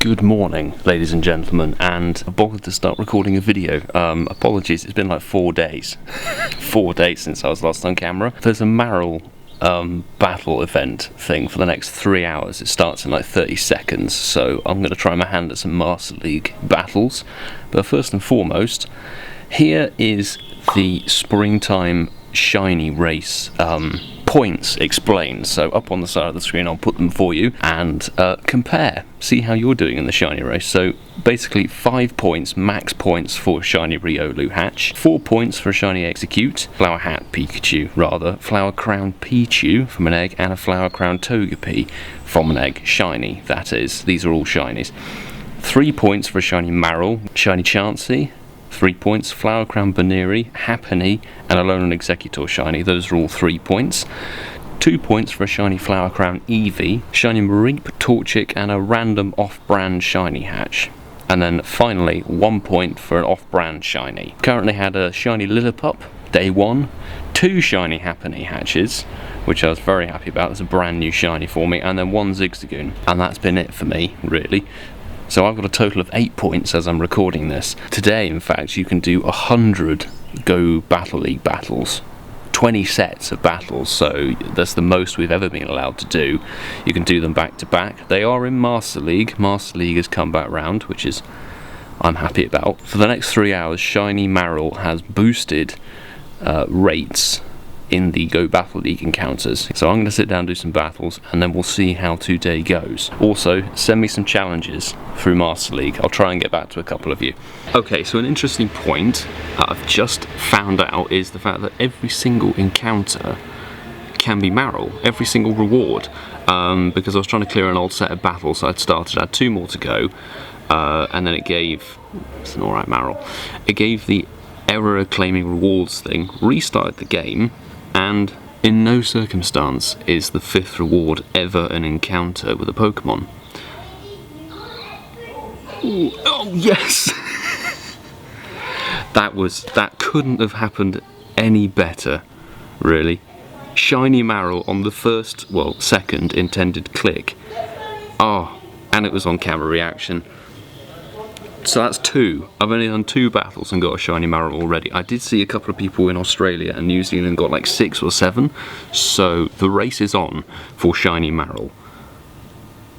Good morning, ladies and gentlemen, and I bothered to start recording a video. Apologies, it's been like 4 days. 4 days since I was last on camera. There's a Merrill battle event thing for the next 3 hours. It starts in like 30 seconds, so I'm going to try my hand at some Master League battles. But first and foremost, here is the springtime shiny race points explained. So up on the side of the screen I'll put them for you and compare, see how you're doing in the shiny race. So basically 5 points, max points for shiny Riolu hatch, 4 points for a shiny Execute, flower hat Pikachu rather, flower crown Pichu from an egg, and a flower crown Togepi from an egg, shiny that is. These are all shinies. 3 points for a shiny Marill, shiny Chansey, 3 points, Flower Crown Baneri, Happiny, and Alolan Executor shiny. Those are all 3 points. 2 points for a shiny Flower Crown Eevee, shiny Mareep, Torchic, and a random off-brand shiny hatch. And then finally, 1 point for an off-brand shiny. Currently had a shiny Lillipup, day 1, 2 shiny Happiny hatches, which I was very happy about. It's a brand new shiny for me, and then 1 Zigzagoon. And that's been it for me, really. So I've got a total of 8 points as I'm recording this. Today, in fact, you can do 100 Go Battle League battles. 20 sets of battles, so that's the most we've ever been allowed to do. You can do them back to back. They are in Master League. Master League has come back round, which is I'm happy about. For the next 3 hours, shiny Merrill has boosted rates in the Go Battle League encounters. So I'm going to sit down and do some battles, and then we'll see how today goes. Also, send me some challenges through Master League. I'll try and get back to a couple of you. Okay, so an interesting point I've just found out is the fact that every single encounter can be Merrill, every single reward. Because I was trying to clear an old set of battles I'd started, I had 2 more to go, and then it gave, it's an alright Merrill, it gave the error claiming rewards thing, restarted the game, and in no circumstance is the 5th reward ever an encounter with a Pokemon. Ooh, oh yes! that couldn't have happened any better, really. Shiny Merrill on the first, well, second intended click. Oh, and it was on camera reaction. So that's 2. I've only done 2 battles and got a shiny Merrill already. I did see a couple of people in Australia and New Zealand got like 6 or 7. So the race is on for shiny Merrill.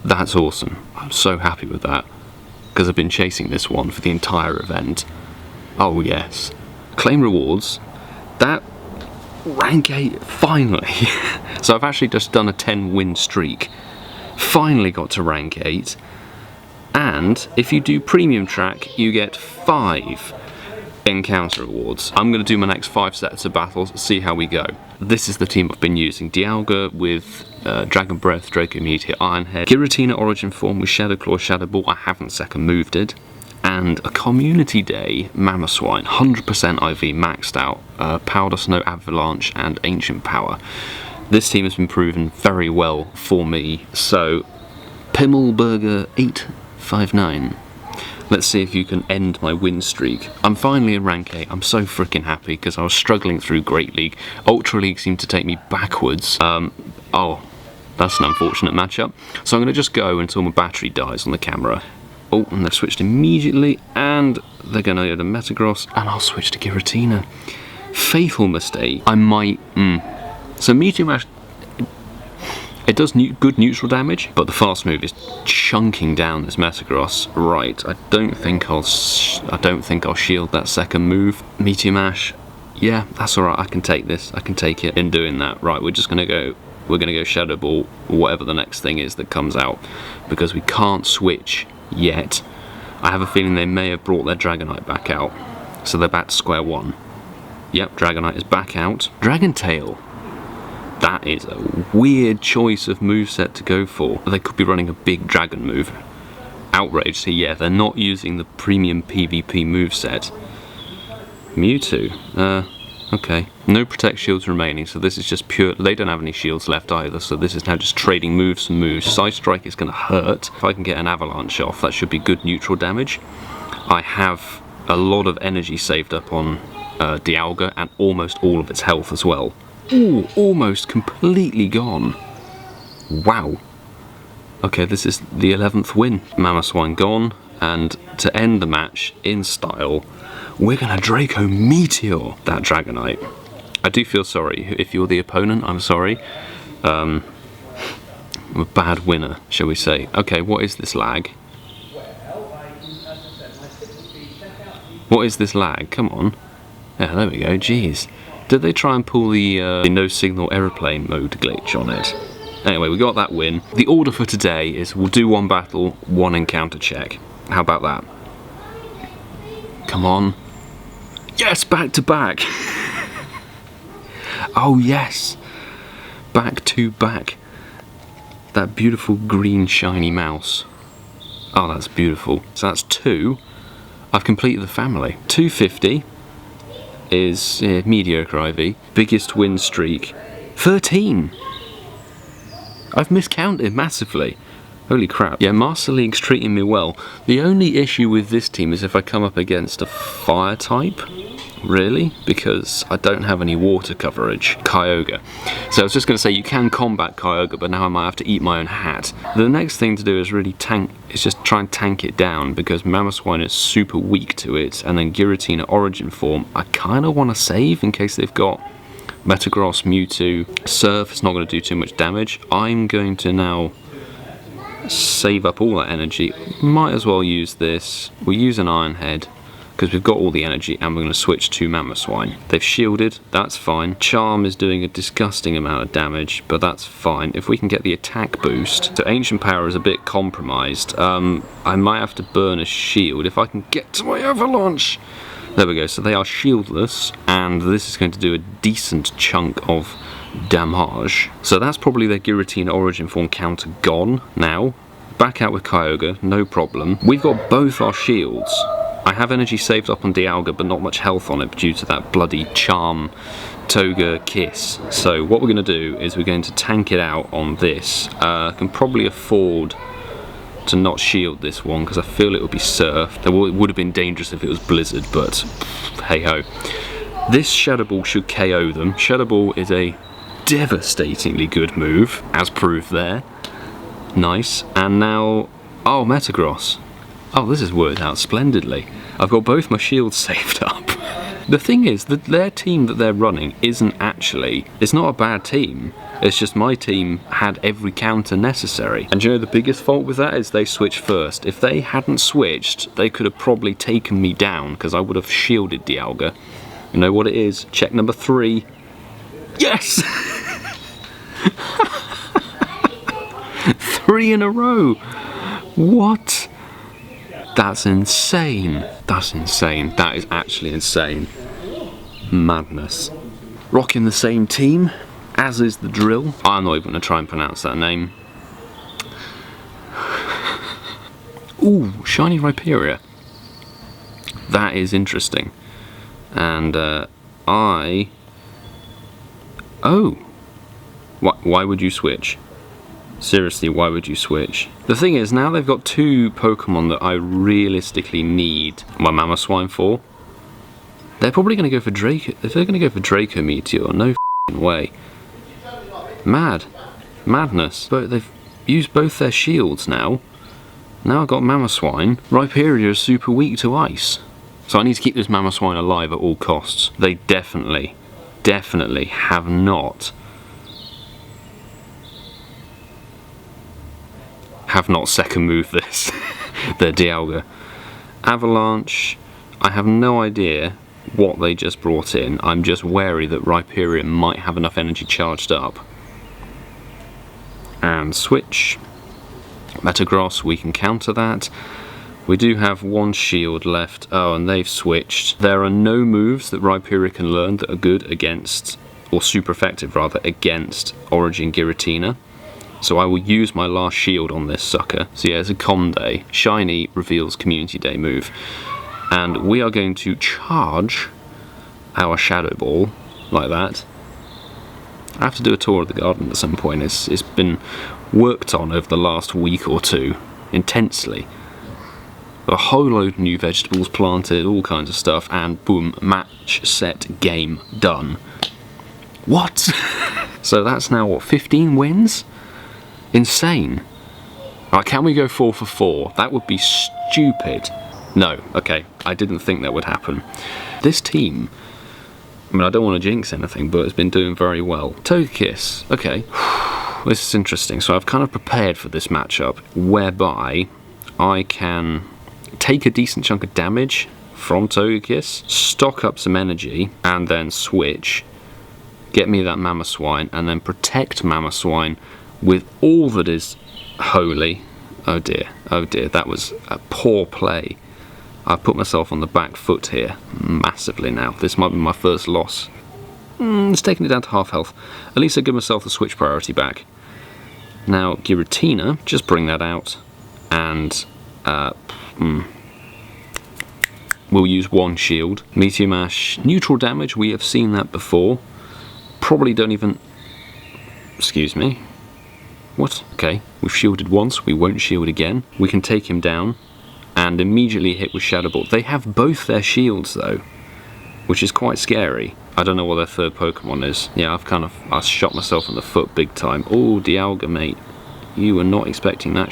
That's awesome. I'm so happy with that, because I've been chasing this one for the entire event. Oh yes. Claim rewards. That rank 8, finally. So I've actually just done a 10 win streak. Finally got to rank 8. And if you do premium track, you get 5 encounter rewards. I'm going to do my next 5 sets of battles, see how we go. This is the team I've been using. Dialga with Dragon Breath, Draco Meteor, Ironhead, Giratina Origin Form with Shadow Claw, Shadow Ball, I haven't second moved it, and a Community Day Mamoswine, 100% IV maxed out, Powder Snow Avalanche and Ancient Power. This team has been proven very well for me, so Pimmelburger 859. Let's see if you can end my win streak. I'm finally in rank 8. I'm so freaking happy because I was struggling through Great League. Ultra League seemed to take me backwards. Oh, that's an unfortunate matchup. So I'm going to just go until my battery dies on the camera. Oh, and they've switched immediately, and they're going to go to Metagross, and I'll switch to Giratina. Fatal mistake. I might... So Meteor Mash... It does good neutral damage, but the fast move is chunking down this Metagross. Right, I don't think I'll shield that second move. Meteor Mash, yeah, that's alright, I can take this, I can take it in doing that. Right, we're gonna go Shadow Ball, whatever the next thing is that comes out, because we can't switch yet. I have a feeling they may have brought their Dragonite back out, so they're back to square one. Yep, Dragonite is back out. Dragon Tail. That is a weird choice of moveset to go for. They could be running a big dragon move. Outrage, so yeah, they're not using the premium PvP moveset. Mewtwo, okay. No Protect Shields remaining, so this is just pure... They don't have any shields left either, so this is now just trading moves and moves. Side Strike is going to hurt. If I can get an Avalanche off, that should be good neutral damage. I have a lot of energy saved up on Dialga, and almost all of its health as well. Ooh, almost completely gone. Wow. Okay, this is the 11th win. Mamoswine gone, and to end the match in style, we're gonna Draco Meteor that Dragonite. I do feel sorry. If you're the opponent, I'm sorry. I'm a bad winner, shall we say. Okay, what is this lag? What is this lag? Come on. Yeah, there we go, jeez. Did they try and pull the no signal aeroplane mode glitch on it? Anyway, we got that win. The order for today is we'll do one battle, one encounter check. How about that? Come on. Yes, back to back. Oh yes. Back to back. That beautiful green shiny mouse. Oh, that's beautiful. So that's 2. I've completed the family. 250 is mediocre IV. Biggest win streak. 13. I've miscounted massively. Holy crap. Yeah, Master League's treating me well. The only issue with this team is if I come up against a fire type. Really? Because I don't have any water coverage. Kyogre. So I was just going to say you can combat Kyogre, but now I might have to eat my own hat. The next thing to do is really just try and tank it down, because Mamoswine is super weak to it, and then Giratina Origin Form I kind of want to save in case they've got Metagross, Mewtwo. Surf is not going to do too much damage. I'm going to now save up all that energy. Might as well use this. We'll use an Iron Head, because we've got all the energy, and we're going to switch to Mamoswine. They've shielded, that's fine. Charm is doing a disgusting amount of damage, but that's fine. If we can get the attack boost. So Ancient Power is a bit compromised. I might have to burn a shield if I can get to my Avalanche. There we go, so they are shieldless, and this is going to do a decent chunk of damage. So that's probably their Giratina Origin Form counter gone now. Back out with Kyogre, no problem. We've got both our shields. I have energy saved up on Dialga, but not much health on it due to that bloody Charm Toga Kiss. So what we're going to do is we're going to tank it out on this. I can probably afford to not shield this one, because I feel it would be Surf. It would have been dangerous if it was Blizzard, but hey ho. This Shadow Ball should KO them. Shadow Ball is a devastatingly good move, as proved there. Nice. And now, oh, Metagross. Oh, this has worked out splendidly. I've got both my shields saved up. The thing is that their team that they're running isn't actually, it's not a bad team. It's just my team had every counter necessary. And you know the biggest fault with that is they switched first. If they hadn't switched, they could have probably taken me down, because I would have shielded Dialga. You know what it is? Check number 3. Yes! 3 in a row. What? That's insane. That's insane. That is actually insane. Madness. Rocking the same team, as is the drill. I'm not even going to try and pronounce that name. Ooh, shiny Rhyperior. That is interesting. And oh. Why would you switch? Seriously, why would you switch? The thing is, now they've got 2 Pokemon that I realistically need my Mamoswine for. They're probably going to go for Draco. If they're going to go for Draco Meteor, no f***ing way. Mad. Madness. But they've used both their shields now. Now I've got Mamoswine. Rhyperior is super weak to ice. So I need to keep this Mamoswine alive at all costs. They definitely have not second move this. Their Dialga. Avalanche, I have no idea what they just brought in. I'm just wary that Rhyperior might have enough energy charged up. And switch. Metagross, we can counter that. We do have 1 shield left. Oh, and they've switched. There are no moves that Rhyperior can learn that are good against, or super effective rather, against Origin Giratina. So I will use my last shield on this sucker. So yeah, it's a Com Day. Shiny reveals Community Day move. And we are going to charge our Shadow Ball, like that. I have to do a tour of the garden at some point. It's been worked on over the last week or 2, intensely. A whole load of new vegetables planted, all kinds of stuff, and boom, match, set, game, done. What? So that's now, what, 15 wins? Insane. Alright, can we go 4 for 4? That would be stupid. No, okay, I didn't think that would happen. This team, I mean, I don't want to jinx anything, but it's been doing very well. Togekiss, okay. This is interesting. So I've kind of prepared for this matchup, whereby I can take a decent chunk of damage from Togekiss, stock up some energy, and then switch, get me that Mamoswine, and then protect Mamoswine with all that is holy. Oh dear, that was a poor play. I've put myself on the back foot here, massively now. This might be my first loss. It's taking it down to half health. At least I give myself the switch priority back. Now, Giratina, just bring that out, and we'll use one shield. Meteor Mash, neutral damage, we have seen that before. Probably don't even... Excuse me. What? Okay, we've shielded once, we won't shield again. We can take him down and immediately hit with Shadow Ball. They have both their shields though, which is quite scary. I don't know what their third Pokemon is. Yeah, I shot myself in the foot big time. Oh, Dialga, mate. You were not expecting that.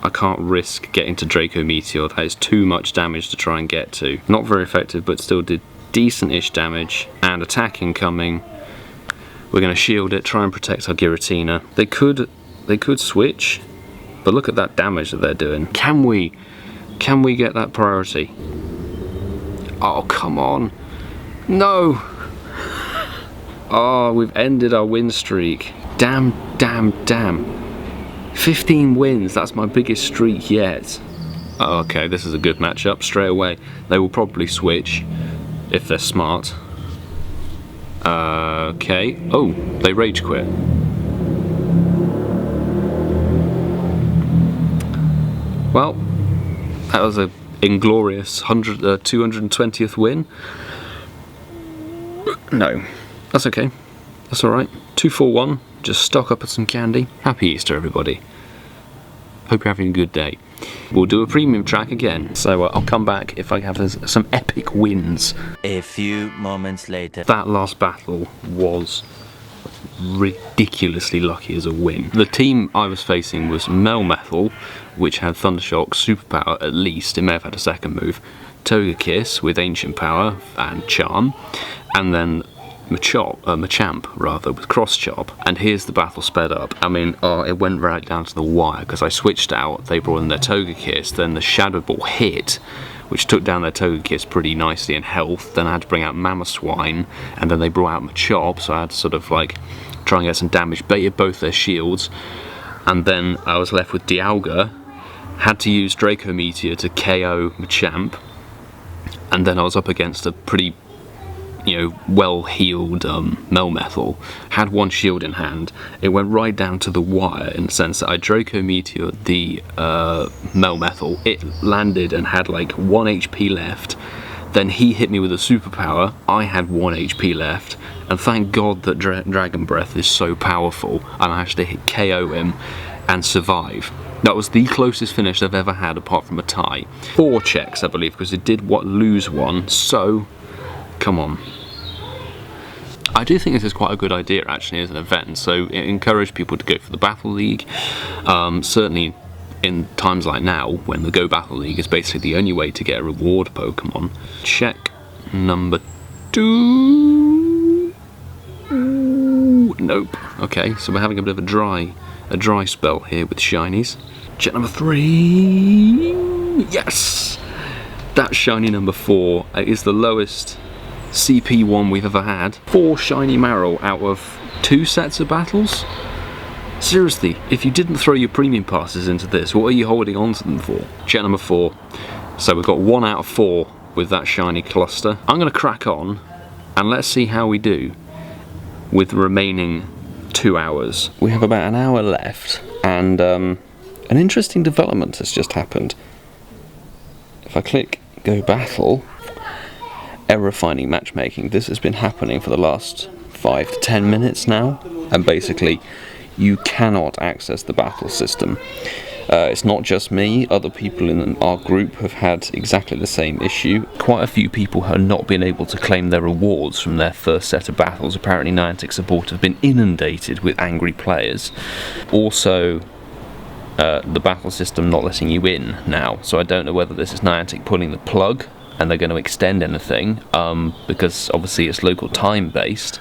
I can't risk getting to Draco Meteor. That is too much damage to try and get to. Not very effective, but still did decent-ish damage. And attack incoming. We're going to shield it, try and protect our Giratina. They could switch, but look at that damage that they're doing. Can we get that priority? Oh, come on. No. Oh, we've ended our win streak. Damn. 15 wins, that's my biggest streak yet. Oh, okay, this is a good matchup straight away. They will probably switch if they're smart. Okay. Oh, they rage quit. Well, that was a inglorious 220th win. No, that's okay. That's alright. 2-4-1. Just stock up at some candy. Happy Easter, everybody. Hope you're having a good day. We'll do a premium track again, so I'll come back if I have some epic wins. A few moments later. That last battle was ridiculously lucky as a win. The team I was facing was Melmetal, which had Thundershock, Superpower at least, it may have had a second move, Togekiss with Ancient Power and Charm, and then Machamp rather, with Cross Chop. And here's the battle sped up. I mean, it went right down to the wire because I switched out, they brought in their Togekiss, then the Shadow Ball hit, which took down their Togekiss pretty nicely in health. Then I had to bring out Mamoswine, and then they brought out Machop, so I had to sort of like try and get some damage, baited both their shields, and then I was left with Dialga, had to use Draco Meteor to KO Machamp, and then I was up against a pretty well-healed Melmetal, had one shield in hand. It went right down to the wire in the sense that I Draco Meteor the Melmetal, it landed and had like 1 HP left, then he hit me with a superpower, I had 1 HP left, and thank God that Dragon Breath is so powerful, and I actually hit KO him and survive. That was the closest finish I've ever had apart from a tie. 4 checks, I believe, because it did lose one, so come on. I do think this is quite a good idea actually as an event, so encourage people to go for the Battle League. Certainly in times like now, when the Go Battle League is basically the only way to get a reward Pokemon. Check number 2. Nope. Okay, so we're having a bit of a dry spell here with shinies. Check number 3. Yes! That shiny number 4 is the lowest CP1 we've ever had. 4 shiny Marill out of 2 sets of battles? Seriously, if you didn't throw your premium passes into this, what are you holding on to them for? Check number 4. So we've got 1 out of 4 with that shiny cluster. I'm going to crack on and let's see how we do with the remaining 2 hours. We have about an hour left, and an interesting development has just happened. If I click Go Battle, error finding matchmaking, this has been happening for the last 5 to 10 minutes now, and basically you cannot access the battle system. It's not just me, other people in our group have had exactly the same issue. Quite a few people have not been able to claim their rewards from their first set of battles. Apparently Niantic support have been inundated with angry players. Also, the battle system not letting you in now. So I don't know whether this is Niantic pulling the plug and they're going to extend anything, because obviously it's local time based.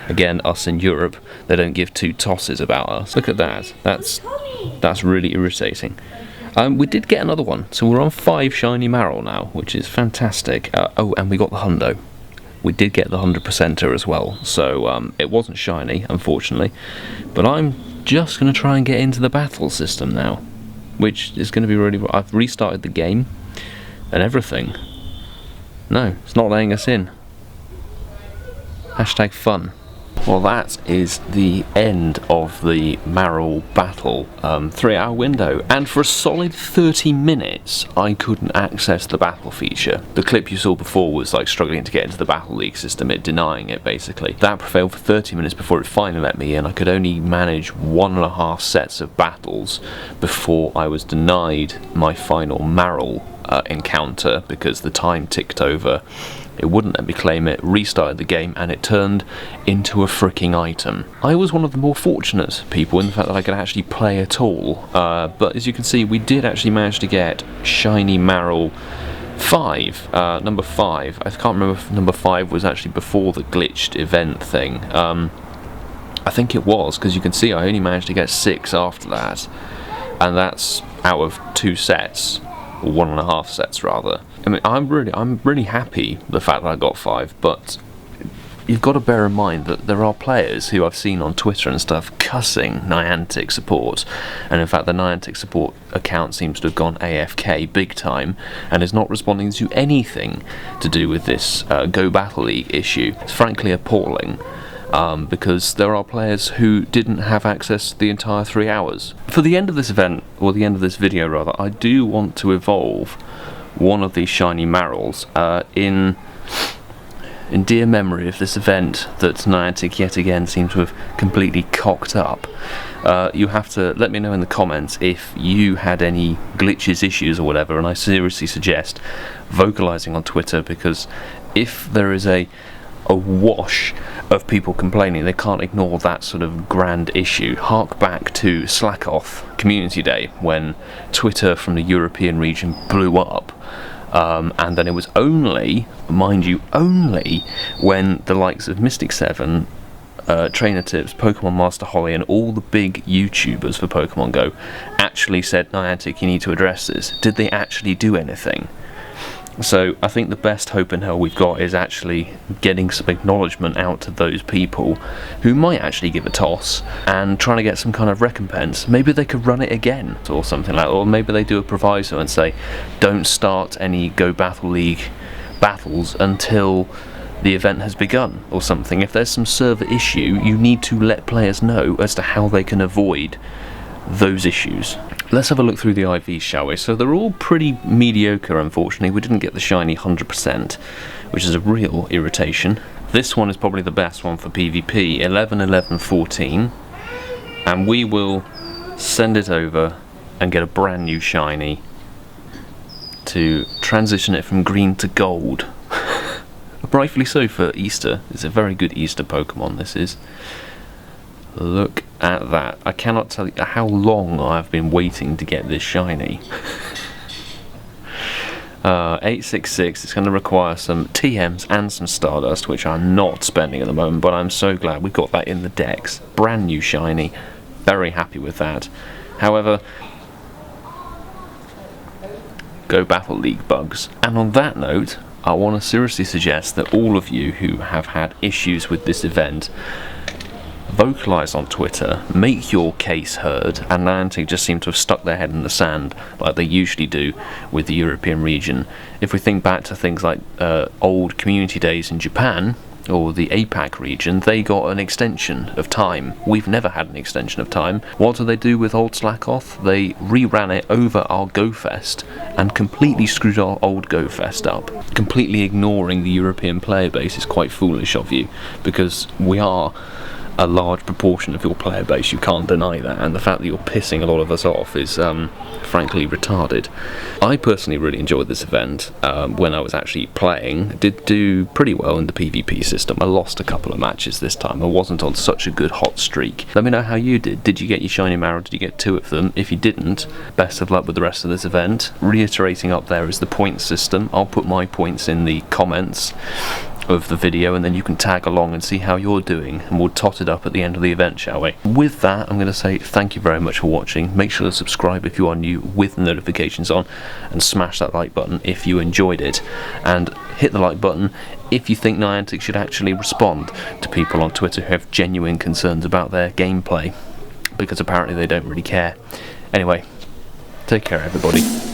Again, us in Europe, they don't give two tosses about us. Look at that. That's really irritating. We did get another one, so we're on 5 shiny Merrill now, which is fantastic. Oh, and we got the hundo. We did get the 100%er as well, so it wasn't shiny, unfortunately. But I'm just going to try and get into the battle system now, which is going to be really... I've restarted the game and everything. No, it's not letting us in. Hashtag fun. Well, that is the end of the Merrill battle 3-hour window, and for a solid 30 minutes I couldn't access the battle feature. The clip you saw before was like struggling to get into the Battle League system, it denying it basically. That prevailed for 30 minutes before it finally let me in. I could only manage 1.5 sets of battles before I was denied my final Merrill encounter because the time ticked over. It wouldn't let me claim it, restarted the game, and it turned into a freaking item. I was one of the more fortunate people in the fact that I could actually play at all, but as you can see, we did actually manage to get shiny Merrill 5, number 5. I can't remember if number 5 was actually before the glitched event thing. I think it was, because you can see I only managed to get 6 after that, and that's out of 2 sets. Or 1.5 sets rather. I mean, I'm really happy the fact that I got 5, but you've got to bear in mind that there are players who I've seen on Twitter and stuff cussing Niantic support, and in fact the Niantic support account seems to have gone AFK big time and is not responding to anything to do with this Go Battle League issue. It's frankly appalling. Because there are players who didn't have access to the entire 3 hours. For the end of this event, or the end of this video rather, I do want to evolve one of these shiny Merrills in dear memory of this event that Niantic yet again seem to have completely cocked up. You have to let me know in the comments if you had any glitches, issues or whatever, and I seriously suggest vocalising on Twitter, because if there is a wash of people complaining, they can't ignore that sort of grand issue. Hark back to Slackoff Community Day when Twitter from the European region blew up, and then it was only, mind you, only when the likes of Mystic 7, Trainer Tips, Pokemon Master Holly and all the big YouTubers for Pokemon Go actually said, Niantic, you need to address this. Did they actually do anything? So I think the best hope in hell we've got is actually getting some acknowledgement out to those people who might actually give a toss and trying to get some kind of recompense. Maybe they could run it again or something like that, or maybe they do a proviso and say don't start any Go Battle League battles until the event has begun or something. If there's some server issue, you need to let players know as to how they can avoid those issues. Let's have a look through the IVs, shall we? So they're all pretty mediocre, unfortunately. We didn't get the shiny 100%, which is a real irritation. This one is probably the best one for PvP, 11, 11, 14. And we will send it over and get a brand new shiny to transition it from green to gold. Rightfully so for Easter. It's a very good Easter Pokemon, this is. Look at that. I cannot tell you how long I've been waiting to get this shiny. 866, it's going to require some TMs and some Stardust, which I'm not spending at the moment, but I'm so glad we got that in the decks. Brand new shiny. Very happy with that. However, Go Battle League bugs. And on that note, I want to seriously suggest that all of you who have had issues with this event vocalise on Twitter, make your case heard, and Niantic just seem to have stuck their head in the sand like they usually do with the European region. If we think back to things like old community days in Japan, or the APAC region, they got an extension of time. We've never had an extension of time. What do they do with old Slackoff? They reran it over our GoFest and completely screwed our old GoFest up. Completely ignoring the European player base is quite foolish of you, because we are a large proportion of your player base. You can't deny that, and the fact that you're pissing a lot of us off is frankly retarded. I personally really enjoyed this event. When I was actually playing, did do pretty well in the PvP system. I lost a couple of matches this time. I wasn't on such a good hot streak. Let me know how you did. Did you get your shiny Marrill? Did you get 2 of them? If you didn't, best of luck with the rest of this event. Reiterating up there is the point system. I'll put my points in the comments of the video, and then you can tag along and see how you're doing, and we'll tot it up at the end of the event, shall we? With that, I'm going to say thank you very much for watching. Make sure to subscribe if you are new with the notifications on, and smash that like button if you enjoyed it, and hit the like button if you think Niantic should actually respond to people on Twitter who have genuine concerns about their gameplay, because apparently they don't really care. Anyway, take care everybody.